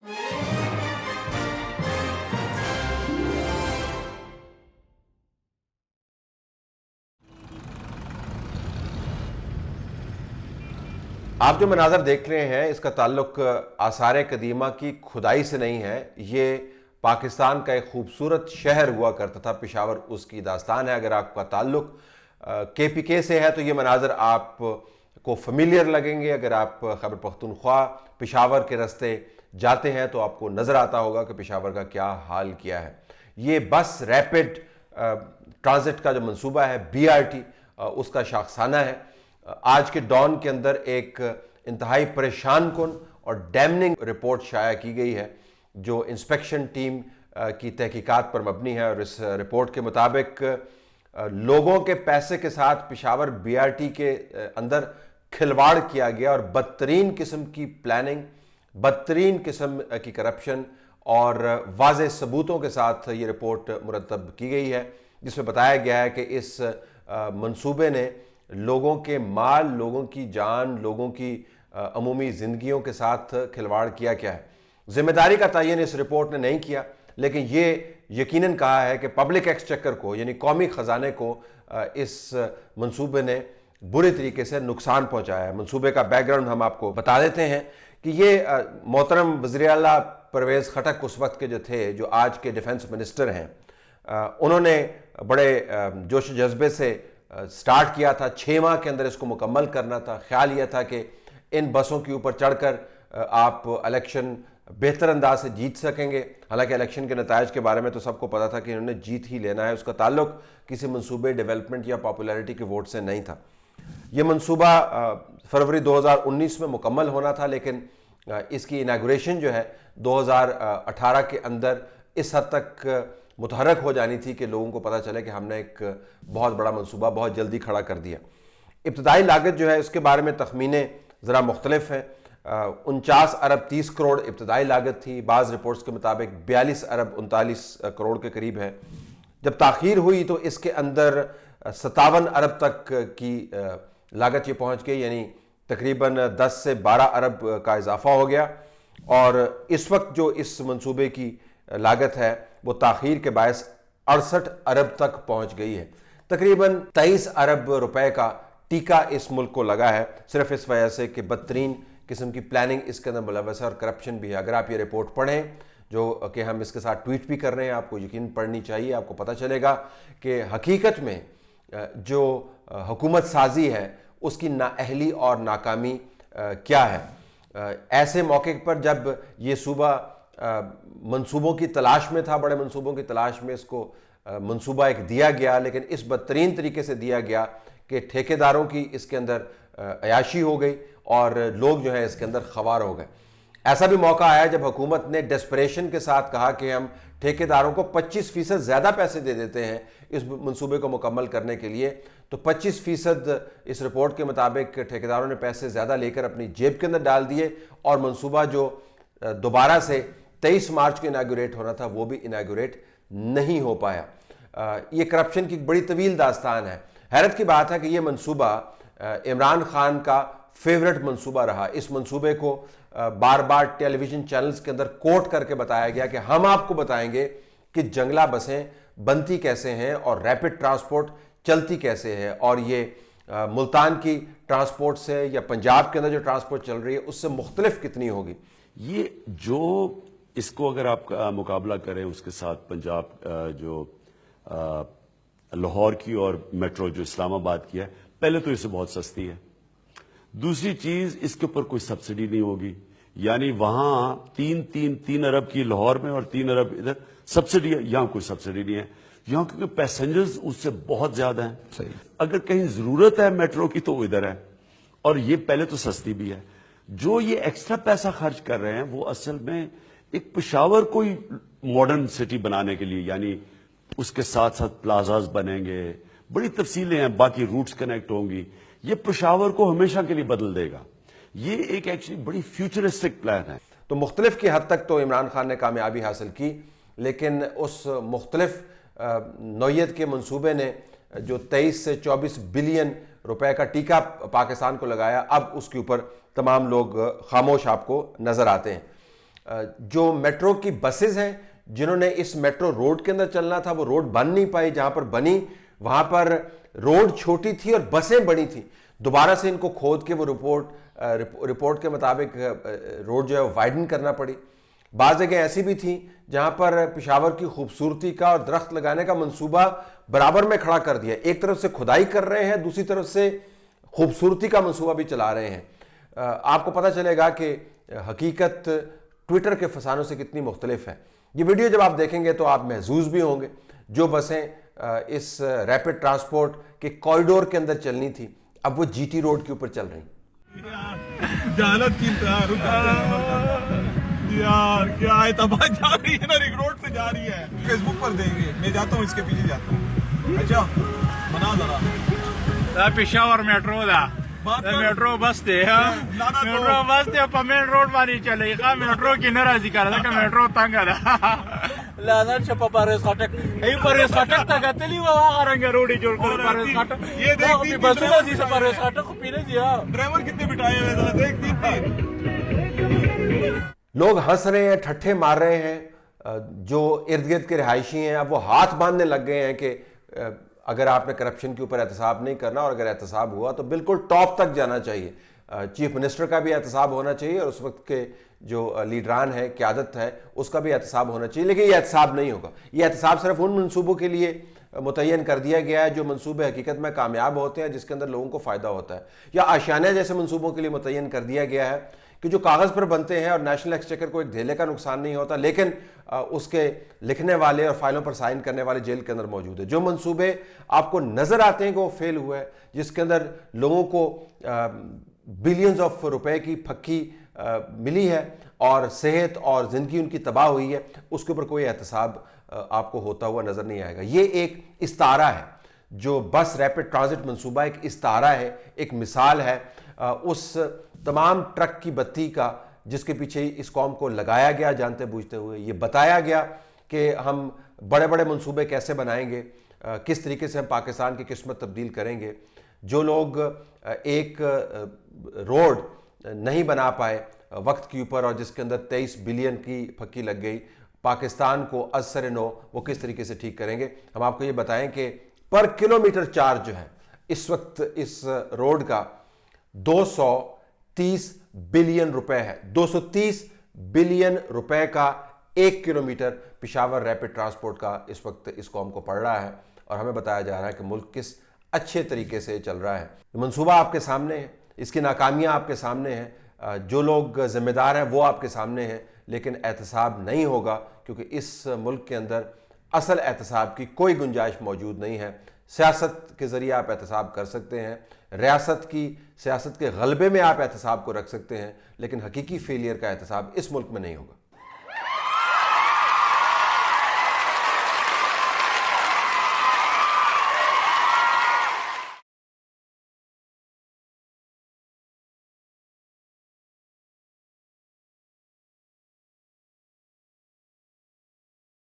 آپ جو مناظر دیکھ رہے ہیں اس کا تعلق آثار قدیمہ کی کھدائی سے نہیں ہے، یہ پاکستان کا ایک خوبصورت شہر ہوا کرتا تھا پشاور، اس کی داستان ہے۔ اگر آپ کا تعلق کے پی کے سے ہے تو یہ مناظر آپ کو فیملیئر لگیں گے۔ اگر آپ خیبر پختونخوا پشاور کے راستے جاتے ہیں تو آپ کو نظر آتا ہوگا کہ پشاور کا کیا حال کیا ہے۔ یہ بس ریپڈ ٹرانزٹ کا جو منصوبہ ہے BRT، اس کا شاخسانہ ہے۔ آج کے ڈان کے اندر ایک انتہائی پریشان کن اور ڈیمننگ رپورٹ شائع کی گئی ہے جو انسپیکشن ٹیم کی تحقیقات پر مبنی ہے، اور اس رپورٹ کے مطابق لوگوں کے پیسے کے ساتھ پشاور BRT کے اندر کھلواڑ کیا گیا، اور بدترین قسم کی پلاننگ، بدترین قسم کی کرپشن اور واضح ثبوتوں کے ساتھ یہ رپورٹ مرتب کی گئی ہے، جس میں بتایا گیا ہے کہ اس منصوبے نے لوگوں کے مال، لوگوں کی جان، لوگوں کی عمومی زندگیوں کے ساتھ کھلواڑ کیا ہے۔ ذمہ داری کا تعین اس رپورٹ نے نہیں کیا، لیکن یہ یقیناً کہا ہے کہ پبلک ایکسچیکر کو، یعنی قومی خزانے کو، اس منصوبے نے برے طریقے سے نقصان پہنچایا ہے۔ منصوبے کا بیک گراؤنڈ ہم آپ کو بتا دیتے ہیں کہ یہ محترم وزیر اعلیٰ پرویز خٹک اس وقت کے جو تھے، جو آج کے ڈیفنس منسٹر ہیں، انہوں نے بڑے جوش و جذبے سے سٹارٹ کیا تھا۔ 6 ماہ کے اندر اس کو مکمل کرنا تھا۔ خیال یہ تھا کہ ان بسوں کے اوپر چڑھ کر آپ الیکشن بہتر انداز سے جیت سکیں گے۔ حالانکہ الیکشن کے نتائج کے بارے میں تو سب کو پتا تھا کہ انہوں نے جیت ہی لینا ہے، اس کا تعلق کسی منصوبے، ڈیولپمنٹ یا پاپولیرٹی کے ووٹ سے نہیں تھا۔ یہ منصوبہ فروری 2019 میں مکمل ہونا تھا، لیکن اس کی اناگوریشن جو ہے 2018 کے اندر اس حد تک متحرک ہو جانی تھی کہ لوگوں کو پتہ چلے کہ ہم نے ایک بہت بڑا منصوبہ بہت جلدی کھڑا کر دیا۔ ابتدائی لاگت جو ہے اس کے بارے میں تخمینے ذرا مختلف ہیں۔ 49 ارب 30 کروڑ ابتدائی لاگت تھی، بعض رپورٹس کے مطابق 42 ارب 39 کروڑ کے قریب ہے۔ جب تاخیر ہوئی تو اس کے اندر 57 ارب تک کی لاگت یہ پہنچ گئی، یعنی تقریباً 10 سے 12 ارب کا اضافہ ہو گیا، اور اس وقت جو اس منصوبے کی لاگت ہے وہ تاخیر کے باعث 68 ارب تک پہنچ گئی ہے۔ تقریباً 23 ارب روپے کا ٹیکہ اس ملک کو لگا ہے، صرف اس وجہ سے کہ بدترین قسم کی پلاننگ اس کے اندر ملوث ہے اور کرپشن بھی ہے۔ اگر آپ یہ رپورٹ پڑھیں، جو کہ ہم اس کے ساتھ ٹویٹ بھی کر رہے ہیں، آپ کو یقین پڑھنی چاہیے، آپ کو پتہ چلے گا کہ حقیقت میں جو حکومت سازی ہے اس کی نااہلی اور ناکامی کیا ہے۔ ایسے موقع پر جب یہ صوبہ منصوبوں کی تلاش میں تھا، بڑے منصوبوں کی تلاش میں، اس کو منصوبہ ایک دیا گیا، لیکن اس بدترین طریقے سے دیا گیا کہ ٹھیکیداروں کی اس کے اندر عیاشی ہو گئی اور لوگ جو ہے اس کے اندر خوار ہو گئے۔ ایسا بھی موقع آیا جب حکومت نے ڈیسپریشن کے ساتھ کہا کہ ہم ٹھیکیداروں کو 25% زیادہ پیسے دے دیتے ہیں اس منصوبے کو مکمل کرنے کے لیے، تو 25% اس رپورٹ کے مطابق ٹھیکیداروں نے پیسے زیادہ لے کر اپنی جیب کے اندر ڈال دیے، اور منصوبہ جو دوبارہ سے 23 مارچ کو اناگوریٹ ہونا تھا وہ بھی اناگوریٹ نہیں ہو پایا۔ یہ کرپشن کی بڑی طویل داستان ہے۔ حیرت کی بات ہے کہ یہ منصوبہ عمران خان کا فیورٹ منصوبہ رہا۔ اس منصوبے کو بار بار ٹیلی ویژن چینلز کے اندر کوٹ کر کے بتایا گیا کہ ہم آپ کو بتائیں گے کہ جنگلہ بسیں بنتی کیسے ہیں اور ریپڈ ٹرانسپورٹ چلتی کیسے ہے، اور یہ ملتان کی ٹرانسپورٹ سے یا پنجاب کے اندر جو ٹرانسپورٹ چل رہی ہے اس سے مختلف کتنی ہوگی۔ یہ جو اس کو اگر آپ مقابلہ کریں اس کے ساتھ پنجاب جو لاہور کی اور میٹرو جو اسلام آباد کی ہے، پہلے تو اسے بہت سستی ہے۔ دوسری چیز، اس کے اوپر کوئی سبسڈی نہیں ہوگی، یعنی وہاں 3 ارب کی لاہور میں اور 3 ارب ادھر سبسڈی ہے، یہاں کوئی سبسڈی نہیں ہے، یہاں کیونکہ پیسنجرز اس سے بہت زیادہ ہیں۔ صحیح۔ اگر کہیں ضرورت ہے میٹرو کی تو وہ ادھر ہے، اور یہ پہلے تو سستی بھی ہے۔ جو یہ ایکسٹرا پیسہ خرچ کر رہے ہیں وہ اصل میں ایک پشاور کو ماڈرن سٹی بنانے کے لیے، یعنی اس کے ساتھ ساتھ پلازاز بنیں گے، بڑی تفصیلیں ہیں، باقی روٹس کنیکٹ ہوں گی، یہ پشاور کو ہمیشہ کے لیے بدل دے گا۔ یہ ایک ایکچولی بڑی فیوچرسٹک پلان ہے۔ تو مختلف کی حد تک تو عمران خان نے کامیابی حاصل کی، لیکن اس مختلف نوعیت کے منصوبے نے جو 23 سے 24 بلین روپے کا ٹیکہ پاکستان کو لگایا، اب اس کے اوپر تمام لوگ خاموش آپ کو نظر آتے ہیں۔ جو میٹرو کی بسز ہیں جنہوں نے اس میٹرو روڈ کے اندر چلنا تھا وہ روڈ بن نہیں پائی, جہاں پر بنی وہاں پر روڈ چھوٹی تھی اور بسیں بڑی تھیں, دوبارہ سے ان کو کھود کے وہ رپورٹ کے مطابق روڈ جو ہے وائڈن کرنا پڑی. بعض جگہیں ایسی بھی تھیں جہاں پر پشاور کی خوبصورتی کا اور درخت لگانے کا منصوبہ برابر میں کھڑا کر دیا, ایک طرف سے کھدائی کر رہے ہیں, دوسری طرف سے خوبصورتی کا منصوبہ بھی چلا رہے ہیں. آپ کو پتہ چلے گا کہ حقیقت ٹویٹر کے فسانوں سے کتنی مختلف ہے. یہ ویڈیو جب آپ دیکھیں گے تو آپ محظوظ بھی ہوں گے. جو بسیں اس ریپڈ ٹرانسپورٹ کے کوریڈور کے اندر چلنی تھی اب وہ جی ٹی روڈ کے اوپر چل رہی. یار کیا ہے, تباہ جا رہی ہے نا, رنگ روڈ سے جا رہی ہے. فیس بک پر دیں گے, میں جاتا ہوں اس کے پیچھے جاتا ہوں. اچھا بنا ذرا پشاور میٹرو دا میٹرو بس دے, میٹرو بس دے په مین روډ باندې چلی ښه, میټرو کې نه راځي کار ځکه میټرو تنګه ده. لعنت شه په پاریس خټک, ای پاریس خټک ته کتلی و هغه رنګ روډي جوړ کړ پاریس خټک. یہ دیکھ بسونه دي چې پاریس خټک خو پینے دي. ڈرائیور کتنے بٹھائے ہوئے ذرا دیکھ تین. لوگ ہنس رہے ہیں, ٹھٹھے مار رہے ہیں, جو ارد گرد کے رہائشی ہیں اب وہ ہاتھ باندھنے لگ گئے ہیں کہ اگر آپ نے کرپشن کے اوپر احتساب نہیں کرنا, اور اگر احتساب ہوا تو بالکل ٹاپ تک جانا چاہیے. چیف منسٹر کا بھی احتساب ہونا چاہیے اور اس وقت کے جو لیڈران ہے, قیادت ہے, اس کا بھی احتساب ہونا چاہیے. لیکن یہ احتساب نہیں ہوگا. یہ احتساب صرف ان منصوبوں کے لیے متعین کر دیا گیا ہے جو منصوبے حقیقت میں کامیاب ہوتے ہیں, جس کے اندر لوگوں کو فائدہ ہوتا ہے, یا آشیانہ جیسے منصوبوں کے لیے متعین کر دیا گیا ہے کہ جو کاغذ پر بنتے ہیں اور نیشنل ایکسچیکر کو ایک دھیلے کا نقصان نہیں ہوتا, لیکن اس کے لکھنے والے اور فائلوں پر سائن کرنے والے جیل کے اندر موجود ہے. جو منصوبے آپ کو نظر آتے ہیں کہ وہ فیل ہوا ہے, جس کے اندر لوگوں کو بلینز آف روپے کی پھکی ملی ہے اور صحت اور زندگی ان کی تباہ ہوئی ہے, اس کے اوپر کوئی احتساب آپ کو ہوتا ہوا نظر نہیں آئے گا. یہ ایک استعارہ ہے, جو بس ریپڈ ٹرانزٹ منصوبہ ایک استعارہ ہے, ایک مثال ہے اس تمام ٹرک کی بتی کا جس کے پیچھے اس قوم کو لگایا گیا جانتے بوجھتے ہوئے. یہ بتایا گیا کہ ہم بڑے بڑے منصوبے کیسے بنائیں گے, کس طریقے سے ہم پاکستان کی قسمت تبدیل کریں گے. جو لوگ ایک روڈ نہیں بنا پائے وقت کے اوپر اور جس کے اندر 23 بلین کی پھکی لگ گئی, پاکستان کو از سر نو وہ کس طریقے سے ٹھیک کریں گے. ہم آپ کو یہ بتائیں کہ پر کلومیٹر چارج جو ہے اس وقت اس روڈ کا 230 بلین روپے ہے. 230 بلین روپے کا 1 کلومیٹر پشاور ریپڈ ٹرانسپورٹ کا اس وقت اس قوم کو پڑ رہا ہے, اور ہمیں بتایا جا رہا ہے کہ ملک کس اچھے طریقے سے چل رہا ہے. منصوبہ آپ کے سامنے ہے, اس کی ناکامیاں آپ کے سامنے ہیں, جو لوگ ذمہ دار ہیں وہ آپ کے سامنے ہیں, لیکن احتساب نہیں ہوگا کیونکہ اس ملک کے اندر اصل احتساب کی کوئی گنجائش موجود نہیں ہے. سیاست کے ذریعے آپ احتساب کر سکتے ہیں, ریاست کی سیاست کے غلبے میں آپ احتساب کو رکھ سکتے ہیں, لیکن حقیقی فیلئر کا احتساب اس ملک میں نہیں ہوگا.